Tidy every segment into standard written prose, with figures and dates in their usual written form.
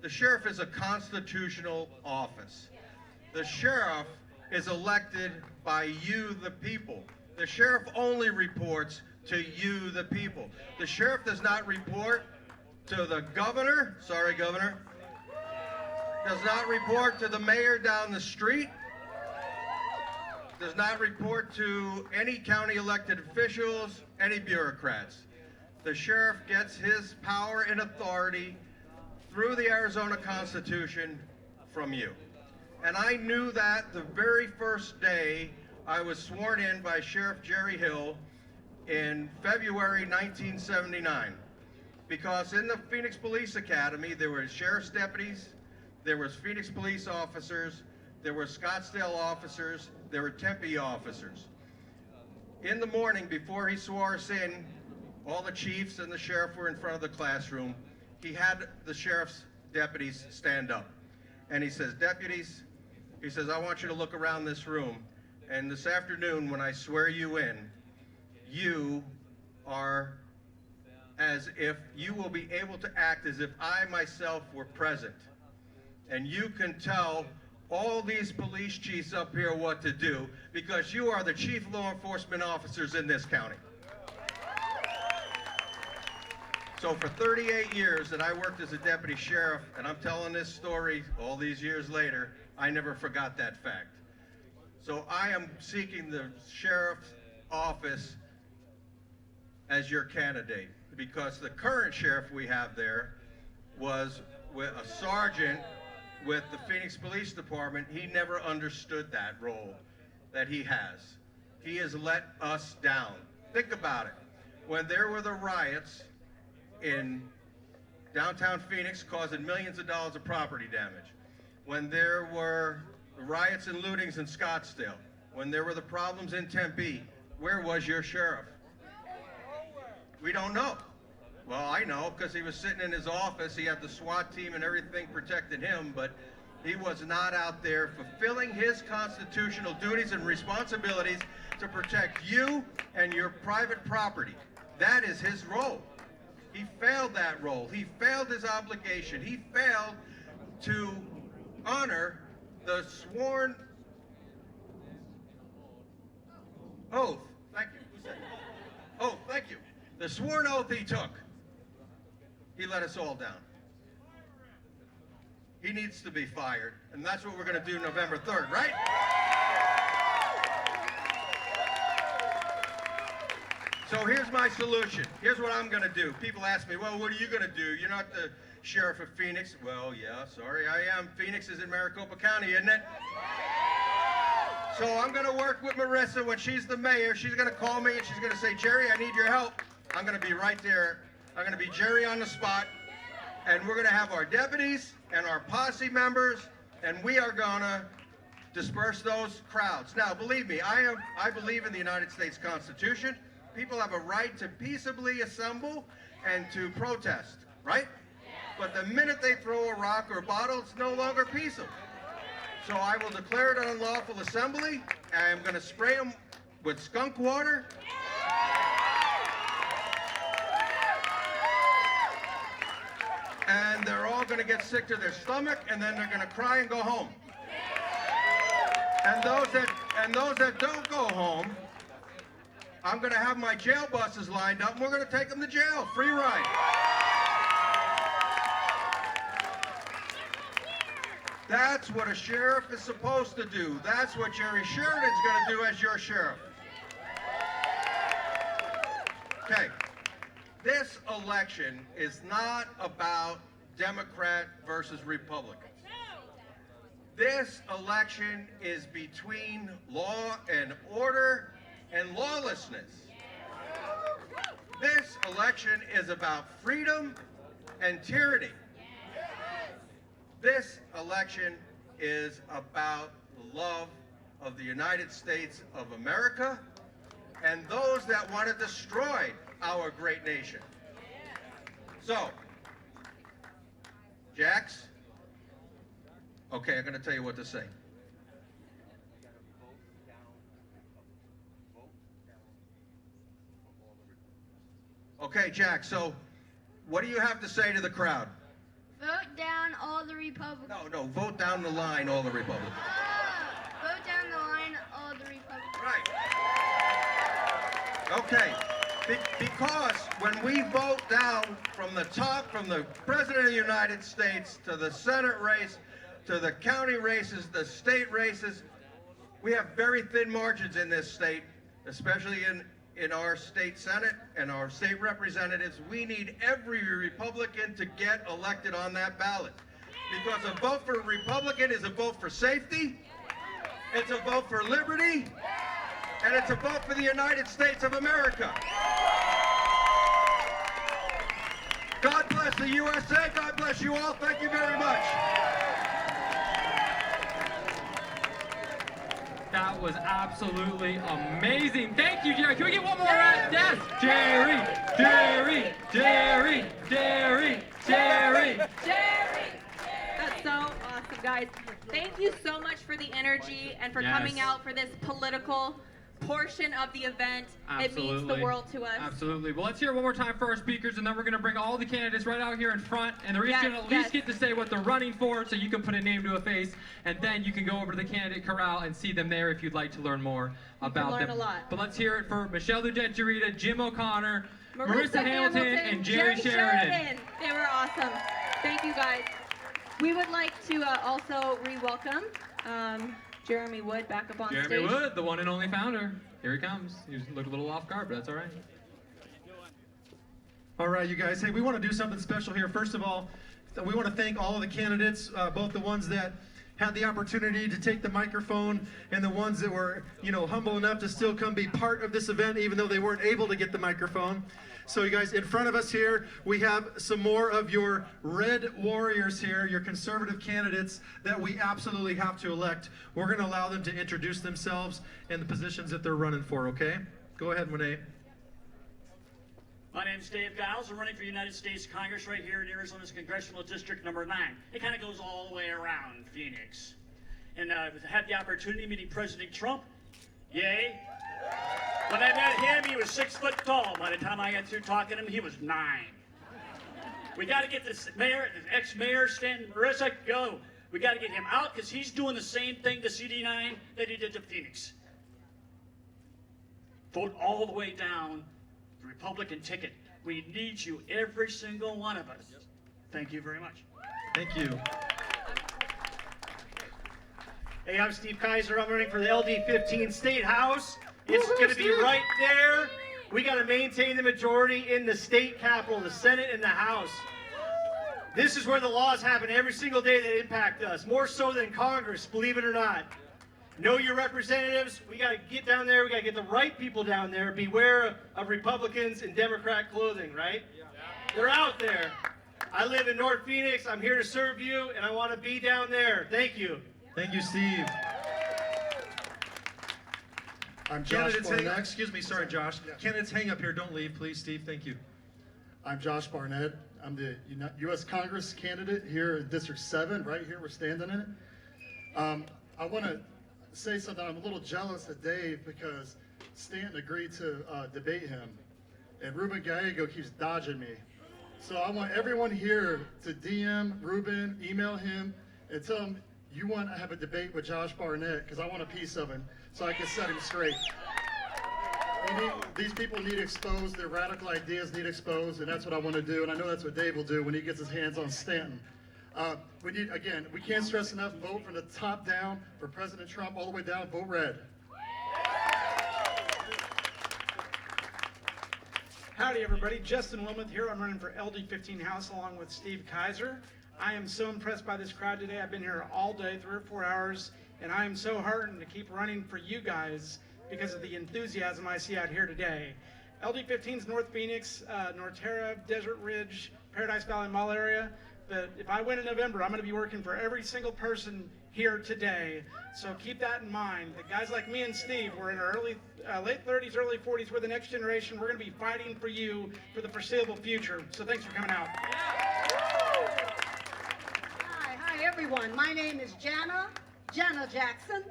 The sheriff is a constitutional office. The sheriff is elected by you, the people. The sheriff only reports to you, the people. The sheriff does not report to the governor, sorry, governor, does not report to the mayor down the street, does not report to any county elected officials, any bureaucrats. The sheriff gets his power and authority through the Arizona Constitution from you. And I knew that the very first day I was sworn in by Sheriff Jerry Hill in February 1979. Because in the Phoenix Police Academy, there were sheriff's deputies, there was Phoenix police officers, there were Scottsdale officers, there were Tempe officers. In the morning, before he swore us in, all the chiefs and the sheriff were in front of the classroom. He had the sheriff's deputies stand up. And he says, deputies, he says, I want you to look around this room. And this afternoon, when I swear you in, you are as if you will be able to act as if I myself were present. And you can tell all these police chiefs up here what to do because you are the chief law enforcement officers in this county. So for 38 years that I worked as a deputy sheriff, and I'm telling this story all these years later, I never forgot that fact. So I am seeking the sheriff's office as your candidate because the current sheriff we have there was with a sergeant with the Phoenix Police Department. He never understood that role that he has. He has let us down. Think about it. When there were the riots in downtown Phoenix causing millions of dollars of property damage, when there were the riots and lootings in Scottsdale, when there were the problems in Tempe, where was your sheriff? We don't know. Well, I know because he was sitting in his office. He had the SWAT team and everything protecting him, but he was not out there fulfilling his constitutional duties and responsibilities to protect you and your private property. That is his role. He failed that role. He failed his obligation. He failed to honor the sworn oath. Thank you. Who said that? Oh, thank you. The sworn oath he took. He let us all down. He needs to be fired, and that's what we're going to do November 3rd, right? So here's my solution. Here's what I'm going to do. People ask me, well, what are you going to do? You're not the sheriff of Phoenix. Well, yeah, sorry, I am. Phoenix is in Maricopa County, isn't it? So I'm going to work with Marissa when she's the mayor. She's going to call me and she's going to say, Jerry, I need your help. I'm going to be right there. I'm going to be Jerry on the spot. And we're going to have our deputies and our posse members, and we are going to disperse those crowds. Now, believe me, I believe in the United States Constitution. People have a right to peaceably assemble and to protest, right? But the minute they throw a rock or a bottle, it's no longer peaceable. So I will declare it an unlawful assembly. I'm going to spray them with skunk water. And they're all going to get sick to their stomach, and then they're going to cry and go home. And those that don't go home, I'm going to have my jail buses lined up, and we're going to take them to jail. Free ride. That's what a sheriff is supposed to do. That's what Jerry Sheridan's going to do as your sheriff. Okay. This election is not about Democrat versus Republican. This election is between law and order and lawlessness. This election is about freedom and tyranny. This election is about the love of the United States of America and those that want to destroy our great nation. So, Jax, okay, I'm going to tell you what to say. Okay, Jack, so what do you have to say to the crowd? Vote down all Republicans. No, vote down the line, all the Republicans. Vote down the line, all the Republicans. Right. Okay. Because when we vote down from the top, from the President of the United States to the Senate race, to the county races, the state races, we have very thin margins in this state, especially in our state Senate and our state representatives. We need every Republican to get elected on that ballot. Because a vote for a Republican is a vote for safety, it's a vote for liberty, and it's a vote for the United States of America. God bless the USA. God bless you all. Thank you very much. That was absolutely amazing. Thank you, Jerry. Can we get one more round? Yes, Jerry, Jerry, Jerry, Jerry, Jerry. Jerry! That's so awesome, guys. Thank you so much for the energy and for coming out for this political portion of the event. Absolutely. It means the world to us. Absolutely. Well, let's hear it one more time for our speakers, and then we're going to bring all the candidates right out here in front, and they're each going to at least get to say what they're running for, so you can put a name to a face, and then you can go over to the candidate corral and see them there if you'd like to learn more about them. A lot. But let's hear it for Michelle Ludet-Jarita, Jim O'Connor, Marissa Hamilton, and Jerry Sheridan. They were awesome. Thank you, guys. We would like to also re-welcome Jeremy Wood back up on stage. Jeremy Wood, the one and only founder. Here he comes. He looked a little off guard, but that's all right. All right, you guys. Hey, we want to do something special here. First of all, we want to thank all of the candidates, both the ones that had the opportunity to take the microphone and the ones that were, humble enough to still come be part of this event, even though they weren't able to get the microphone. So you guys, in front of us here, we have some more of your red warriors here, your conservative candidates that we absolutely have to elect. We're going to allow them to introduce themselves and the positions that they're running for, okay? Go ahead, Renee. My name is Dave Giles. I'm running for United States Congress right here in Arizona's Congressional District number 9. It kind of goes all the way around Phoenix. And I've had the opportunity of meeting President Trump. Yay. When I met him, he was 6 foot tall. By the time I got through talking to him, he was 9. We got to get this mayor, this ex-mayor, Stanton Marissa, go. We got to get him out because he's doing the same thing to CD9 that he did to Phoenix. Vote all the way down the Republican ticket. We need you, every single one of us. Thank you very much. Thank you. Hey, I'm Steve Kaiser. I'm running for the LD15 State House. It's going to be right there. We got to maintain the majority in the state capitol, the Senate, and the House. This is where the laws happen every single day that impact us, more so than Congress, believe it or not. Know your representatives. We got to get down there. We got to get the right people down there. Beware of Republicans in Democrat clothing, right? They're out there. I live in North Phoenix. I'm here to serve you, and I want to be down there. Thank you. Thank you, Steve. I'm Josh Barnett. Excuse me, sorry, Josh. Candidates, hang up here. Don't leave, please, Steve. Thank you. I'm Josh Barnett. I'm the U.S. Congress candidate here in District 7, right here. We're standing in it. I want to say something. I'm a little jealous of Dave because Stanton agreed to debate him, and Ruben Gallego keeps dodging me. So I want everyone here to DM Ruben, email him, and tell him you want to have a debate with Josh Barnett because I want a piece of him so I can set him straight. These people need exposed, their radical ideas need exposed, and that's what I want to do, and I know that's what Dave will do when he gets his hands on Stanton. We need, again, we can't stress enough, vote from the top down for President Trump, all the way down, vote red. Howdy everybody, Justin Wilmoth here. I'm running for LD15 House along with Steve Kaiser. I am so impressed by this crowd today. I've been here all day, 3 or 4 hours, and I am so heartened to keep running for you guys because of the enthusiasm I see out here today. LD15 is North Phoenix, Norterra, Desert Ridge, Paradise Valley Mall area. But if I win in November, I'm going to be working for every single person here today. So keep that in mind. The guys like me and Steve, we're in our late 30s, early 40s. We're the next generation. We're going to be fighting for you for the foreseeable future. So thanks for coming out. Hi everyone. My name is Jana Jackson.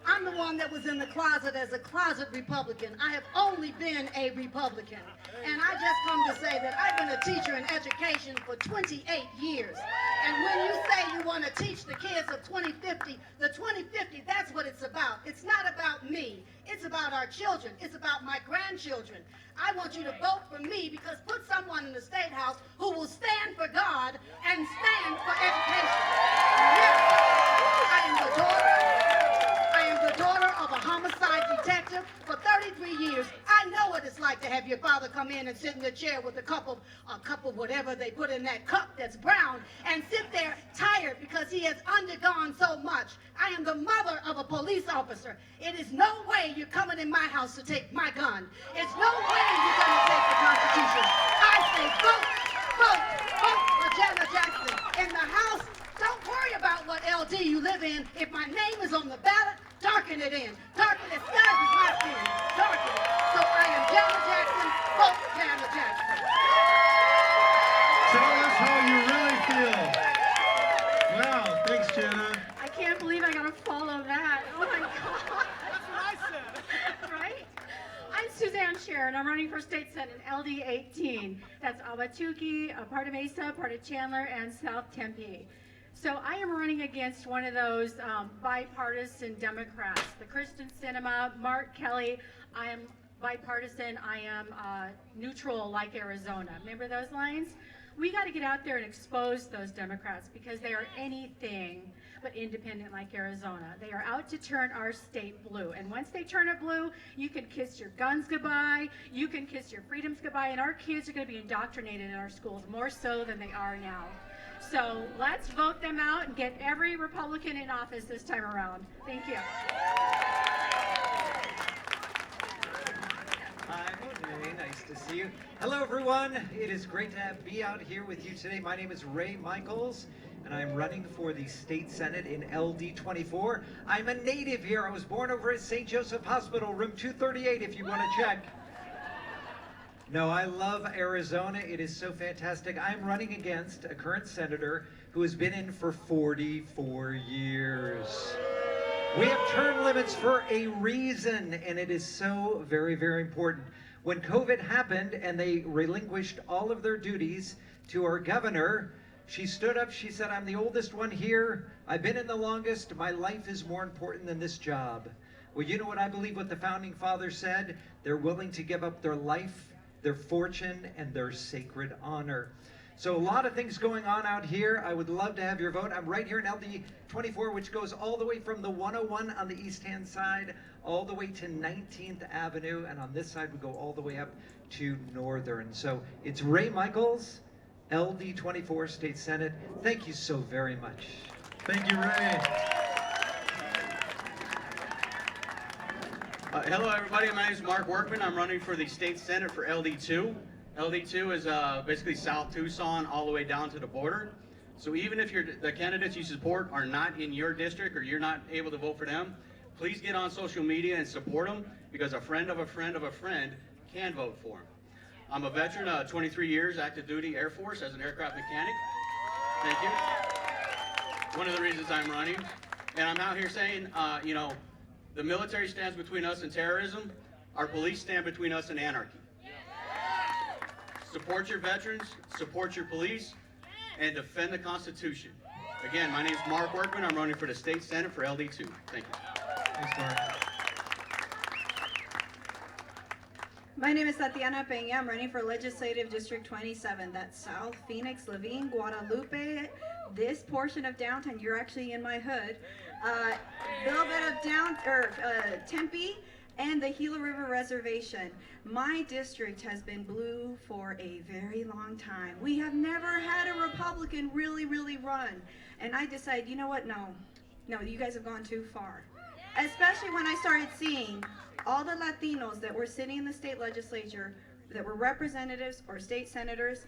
I'm the one that was in the closet as a closet Republican. I have only been a Republican. And I just come to say that I've been a teacher in education for 28 years. And when you say you want to 2050. The 2050, that's what it's about. It's not about me. It's about our children. It's about my grandchildren. I want you to vote for me because put someone in the State House who will stand for God and stand for education. Yes, I am the daughter of a homicide detective for 33 years. I know what it's like to have your father come in and sit in the chair with a cup of whatever they put in that cup that's brown and sit there tired because he has undergone so much. I am the mother of a police officer. It is no way you're coming in my house to take my gun. It's no way you're going to take the Constitution. I say vote, vote, vote for Janet Jackson. In the House, don't worry about what LD you live in. If my name is on the ballot, darken it in. Darken it. Sky is my skin. Darken it. So I am Janet Jackson. Vote for Janet Jackson. Tell us how you really feel. Wow, thanks, Jenna. I can't believe I gotta follow that. Oh my God. That's what I said. Right? I'm Suzanne Sharon. I'm running for State Senate LD 18. That's Awatuki, a part of Mesa, part of Chandler, and South Tempe. So I am running against one of those bipartisan Democrats, the Kristen Sinema, Mark Kelly. I am bipartisan. I am neutral like Arizona. Remember those lines? We got to get out there and expose those Democrats because they are anything but independent like Arizona. They are out to turn our state blue. And once they turn it blue, you can kiss your guns goodbye, you can kiss your freedoms goodbye, and our kids are going to be indoctrinated in our schools more so than they are now. So let's vote them out and get every Republican in office this time around. Thank you. Hi, Jose. Nice to see you. Hello, everyone. It is great to be out here with you today. My name is Ray Michaels, and I'm running for the State Senate in LD 24. I'm a native here. I was born over at St. Joseph Hospital, room 238, if you want to check. No, I love Arizona. It is so fantastic. I'm running against a current senator who has been in for 44 years. We have term limits for a reason, and it is so very, very important. When COVID happened and they relinquished all of their duties to our governor, she stood up, she said, I'm the oldest one here. I've been in the longest. My life is more important than this job. Well, you know what I believe what the founding fathers said? They're willing to give up their life, their fortune, and their sacred honor. So a lot of things going on out here. I would love to have your vote. I'm right here in LD 24, which goes all the way from the 101 on the east-hand side, all the way to 19th Avenue, and on this side we go all the way up to Northern. So it's Ray Michaels, LD 24 State Senate. Thank you so very much. Thank you, Ray. Hello, everybody. My name is Mark Workman. I'm running for the State Senate for LD2. LD2 is basically South Tucson all the way down to the border. So even if the candidates you support are not in your district or you're not able to vote for them, please get on social media and support them because a friend of a friend of a friend can vote for them. I'm a veteran, 23 years, active duty Air Force as an aircraft mechanic. Thank you. One of the reasons I'm running. And I'm out here saying, you know, the military stands between us and terrorism. Our police stand between us and anarchy. Support your veterans, support your police, and defend the Constitution. Again, my name is Mark Workman. I'm running for the State Senate for LD2. Thank you. Thanks, Mark. My name is Tatiana Peña. I'm running for Legislative District 27. That's South Phoenix, Laveen, Guadalupe. This portion of downtown, you're actually in my hood. A little bit of Tempe and the Gila River Reservation. My district has been blue for a very long time. We have never had a Republican really run. And I decided, you know what, no, you guys have gone too far. Especially when I started seeing all the Latinos that were sitting in the state legislature that were representatives or state senators,